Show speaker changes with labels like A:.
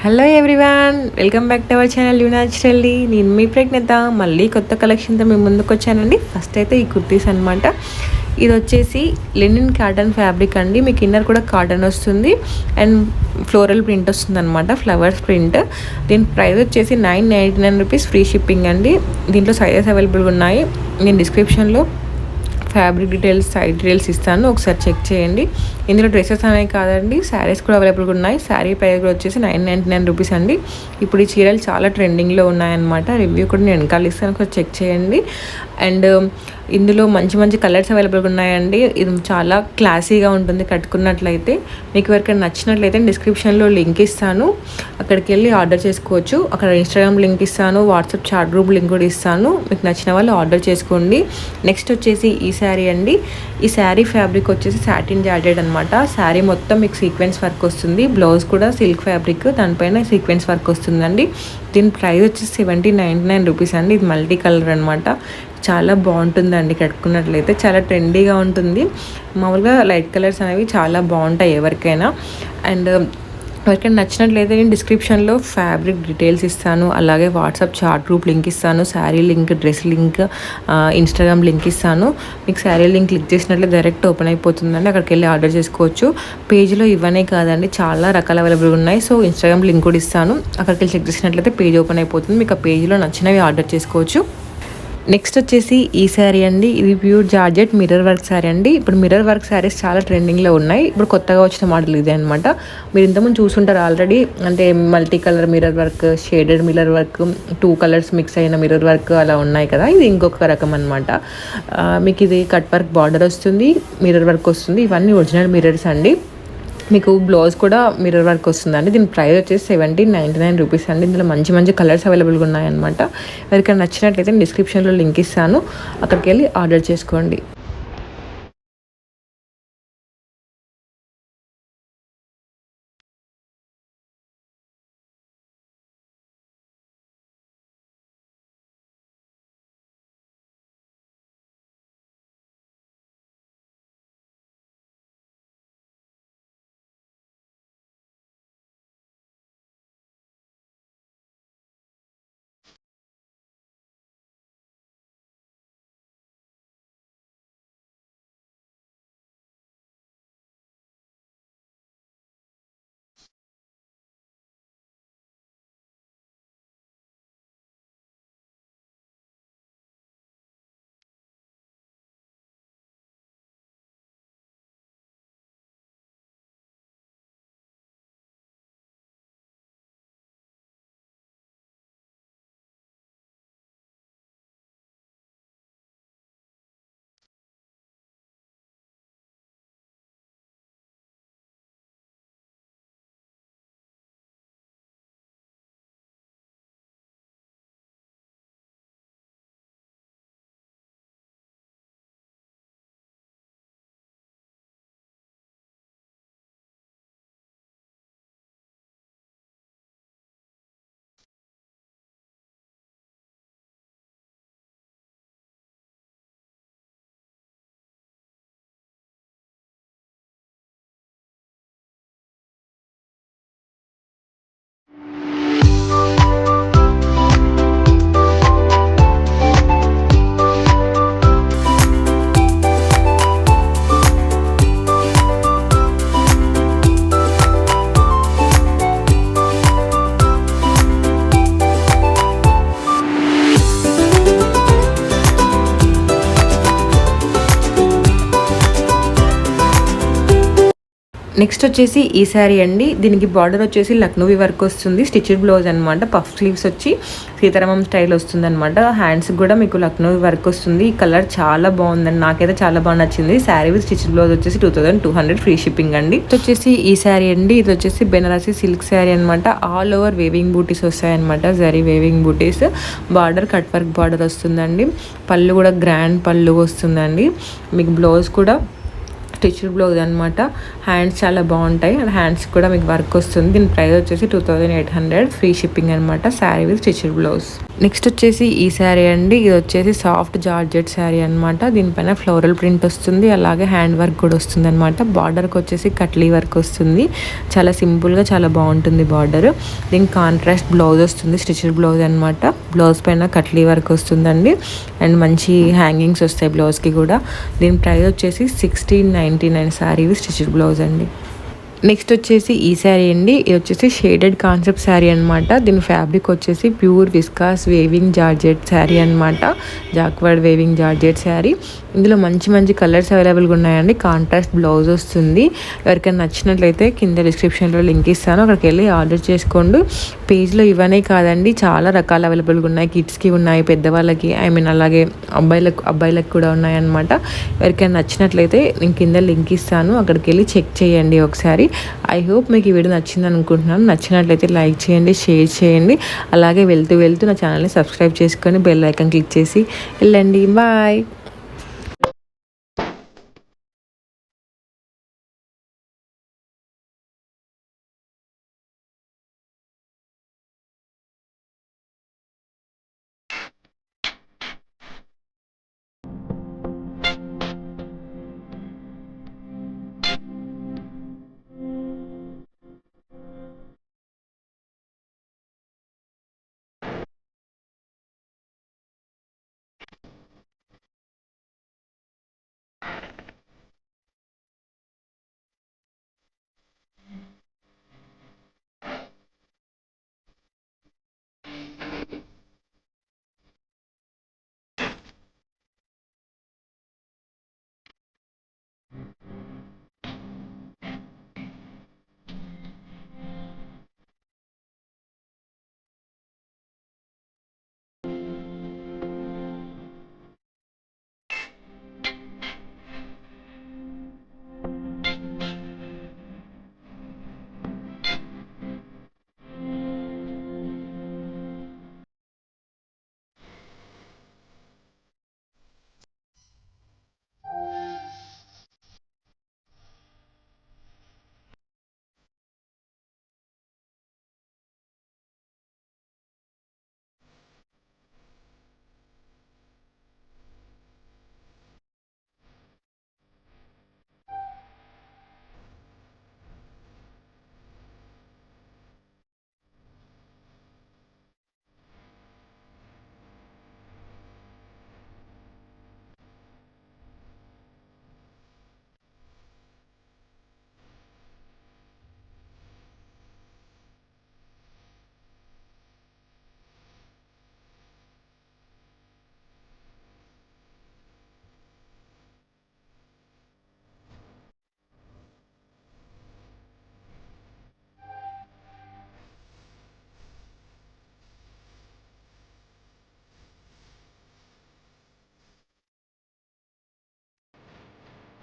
A: Hello everyone, welcome back to our channel you naturally. నేను మీ ప్రజ్ఞత మళ్ళీ కొత్త కలెక్షన్తో మేము ముందుకు వచ్చానండి. ఫస్ట్ అయితే ఈ కుర్తీస్ అనమాట. ఇది వచ్చేసి లినిన్ కాటన్ ఫ్యాబ్రిక్ అండి. మీకు ఇన్నర్ కూడా కాటన్ వస్తుంది అండ్ ఫ్లోరల్ ప్రింట్ వస్తుంది అనమాట, ఫ్లవర్స్ ప్రింట్. దీని ప్రైస్ వచ్చేసి 999 రూపీస్, ఫ్రీ షిప్పింగ్ అండి. దీంట్లో సైజెస్ అవైలబుల్గా ఉన్నాయి. నేను డిస్క్రిప్షన్లో ఫ్యాబ్రిక్ డీటెయిల్స్, సైడ్ డీటెయిల్స్ ఇస్తాను, ఒకసారి చెక్ చేయండి. ఇందులో డ్రెస్సెస్ అనేవి కాదండి, శారీస్ కూడా అవైలబుల్గా ఉన్నాయి. శారీ ప్రైస్ కూడా వచ్చేసి 999 రూపీస్ అండి. ఇప్పుడు ఈ చీరలు చాలా ట్రెండింగ్లో ఉన్నాయన్నమాట. రివ్యూ కూడా నేను వెనకాల ఇస్తాను, ఒకసారి చెక్ చేయండి. అండ్ ఇందులో మంచి మంచి కలర్స్ అవైలబుల్గా ఉన్నాయండి. ఇది చాలా క్లాసీగా ఉంటుంది కట్టుకున్నట్లయితే. మీకు ఎవరికైనా నచ్చినట్లయితే డిస్క్రిప్షన్లో లింక్ ఇస్తాను, అక్కడికి వెళ్ళి ఆర్డర్ చేసుకోవచ్చు. అక్కడ ఇన్స్టాగ్రామ్ లింక్ ఇస్తాను, వాట్సాప్ చాట్ గ్రూప్ లింక్ కూడా ఇస్తాను. మీకు నచ్చిన వాళ్ళు ఆర్డర్ చేసుకోండి. నెక్స్ట్ వచ్చేసి ఈ శారీ అండి. ఈ శారీ ఫ్యాబ్రిక్ వచ్చేసి సాటిన్ జార్జెట్ అనమాట. శారీ మొత్తం మీకు సీక్వెన్స్ వర్క్ వస్తుంది. బ్లౌజ్ కూడా సిల్క్ ఫ్యాబ్రిక్, దానిపైన సీక్వెన్స్ వర్క్ వస్తుందండి. దీని ప్రైస్ వచ్చేసి 1799 రూపీస్ అండి. ఇది మల్టీ కలర్ అనమాట. చాలా బాగుంటుందండి కట్టుకున్నట్లయితే, చాలా ట్రెండీగా ఉంటుంది. మామూలుగా లైట్ కలర్స్ అనేవి చాలా బాగుంటాయి ఎవరికైనా. అండ్ ఎవరికైనా నచ్చినట్లయితే నేను డిస్క్రిప్షన్లో ఫ్యాబ్రిక్ డీటెయిల్స్ ఇస్తాను, అలాగే వాట్సాప్ చాట్ గ్రూప్ లింక్ ఇస్తాను, sari link, dress link, Instagram link ఇస్తాను. మీకు శారీ లింక్ క్లిక్ చేసినట్లయితే డైరెక్ట్ ఓపెన్ అయిపోతుందండి, అక్కడికి వెళ్ళి ఆర్డర్ చేసుకోవచ్చు. పేజ్లో ఇవన్నీ కాదండి, చాలా రకాల అవైలబుల్ ఉన్నాయి. సో ఇన్స్టాగ్రామ్ లింక్ కూడా ఇస్తాను, అక్కడికి వెళ్ళి చెక్ చేసినట్లయితే పేజ్ ఓపెన్ అయిపోతుంది. మీకు ఆ పేజ్లో నచ్చినవి ఆర్డర్ చేసుకోవచ్చు. నెక్స్ట్ వచ్చేసి ఈ శారీ అండి. ఇది pure georgette mirror work sari అండి. ఇప్పుడు మిర్రర్ వర్క్ శారీస్ చాలా ట్రెండింగ్లో ఉన్నాయి. ఇప్పుడు కొత్తగా వచ్చిన మోడల్ ఇదే అనమాట. మీరు ఇంతకుముందు చూసుంటారు ఆల్రెడీ, అంటే multi colour mirror work, shaded mirror work, 2 colours mix అయిన మిర్రర్ వర్క్ అలా ఉన్నాయి కదా. ఇది ఇంకొక రకం అనమాట. మీకు ఇది కట్ వర్క్ బార్డర్ వస్తుంది, మిర్రర్ వర్క్ వస్తుంది. ఇవన్నీ ఒరిజినల్ మిర్రర్స్ అండి. మీకు బ్లౌజ్ కూడా మిర్రర్ వర్క్ వస్తుందండి. దీని ప్రైస్ వచ్చేసి 1799 రూపీస్ అండి. ఇందులో మంచి మంచి కలర్స్ అవైలబుల్గా ఉన్నాయన్నమాట. ఎవరికైనా నచ్చినట్లయితే డిస్క్రిప్షన్లో లింక్ ఇస్తాను, అక్కడికి వెళ్ళి ఆర్డర్ చేసుకోండి. నెక్స్ట్ వచ్చేసి ఈ శారీ అండి. దీనికి బార్డర్ వచ్చేసి లక్నోవి వర్క్ వస్తుంది, స్టిచ్డ్ బ్లౌజ్ అనమాట. పఫ్ స్లీవ్స్ వచ్చి సీతారామం స్టైల్ వస్తుంది అనమాట. హ్యాండ్స్ కూడా మీకు లక్నోవి వర్క్ వస్తుంది. ఈ కలర్ చాలా బాగుందండి, నాకైతే చాలా బాగా నచ్చింది. శారీ విత్ స్టిచ్డ్ బ్లౌజ్ వచ్చేసి 2200, ఫ్రీ షిప్పింగ్ అండి. ఇది వచ్చేసి ఈ శారీ అండి. ఇది వచ్చేసి బెనారసి సిల్క్ శారీ అనమాట. ఆల్ ఓవర్ వేవింగ్ బూటీస్ వస్తాయన్నమాట, జరీ వేవింగ్ బూటీస్. బార్డర్ కట్ వర్క్ బార్డర్ వస్తుందండి. పళ్ళు కూడా గ్రాండ్ పళ్ళు వస్తుందండి. మీకు బ్లౌజ్ కూడా స్టిచ్డ్ బ్లౌజ్ అనమాట. హ్యాండ్స్ చాలా బాగుంటాయి అండ్ హ్యాండ్స్ కూడా మీకు వర్క్ వస్తుంది. దీని ప్రైస్ వచ్చేసి 2800, ఫ్రీ షిప్పింగ్ అనమాట. Sari with stitched blouse. Next వచ్చేసి ఈ శారీ అండి. ఇది వచ్చేసి సాఫ్ట్ జార్జెట్ శారీ అనమాట. దీనిపైన ఫ్లోరల్ ప్రింట్ వస్తుంది, అలాగే హ్యాండ్ వర్క్ కూడా వస్తుంది అనమాట. బార్డర్కి వచ్చేసి కట్లీ వర్క్ వస్తుంది. చాలా సింపుల్గా చాలా బాగుంటుంది బార్డర్. దీనికి కాంట్రాస్ట్ బ్లౌజ్ వస్తుంది, స్టిచ్డ్ బ్లౌజ్ అనమాట. బ్లౌజ్ పైన కట్లీ వర్క్ వస్తుందండి అండ్ మంచి హ్యాంగింగ్స్ వస్తాయి బ్లౌజ్కి కూడా. దీని ప్రైస్ వచ్చేసి 1699 శారీ విత్ స్టిచ్డ్ బ్లౌజ్ అండి. నెక్స్ట్ వచ్చేసి ఈ శారీ అండి. ఇది వచ్చేసి షేడెడ్ కాన్సెప్ట్ శారీ అనమాట. దీని ఫ్యాబ్రిక్ వచ్చేసి pure viscose weaving georgette sari అనమాట. Jacquard weaving georgette sari. ఇందులో మంచి మంచి కలర్స్ అవైలబుల్గా ఉన్నాయండి. కాంట్రాస్ట్ బ్లౌజ్ వస్తుంది. ఎవరికైనా నచ్చినట్లయితే కింద డిస్క్రిప్షన్లో లింక్ ఇస్తాను, అక్కడికి వెళ్ళి ఆర్డర్ చేసుకోండి. పేజ్లో ఇవనే కాదండి, చాలా రకాలు అవైలబుల్గా ఉన్నాయి. కిడ్స్కి ఉన్నాయి, పెద్దవాళ్ళకి, అలాగే అబ్బాయిలకు కూడా ఉన్నాయన్నమాట. ఎవరికైనా నచ్చినట్లయితే నేను కింద లింక్ ఇస్తాను, అక్కడికి వెళ్ళి చెక్ చేయండి ఒకసారి. ఐ హోప్ మీకు ఈ వీడియో నచ్చింది అనుకుంటున్నాను. నచ్చినట్లయితే లైక్ చేయండి, షేర్ చేయండి. అలాగే వెళ్తూ నా ఛానల్ని సబ్స్క్రైబ్ చేసుకొని బెల్ ఐకాన్ క్లిక్ చేసి వెళ్ళండి. బాయ్.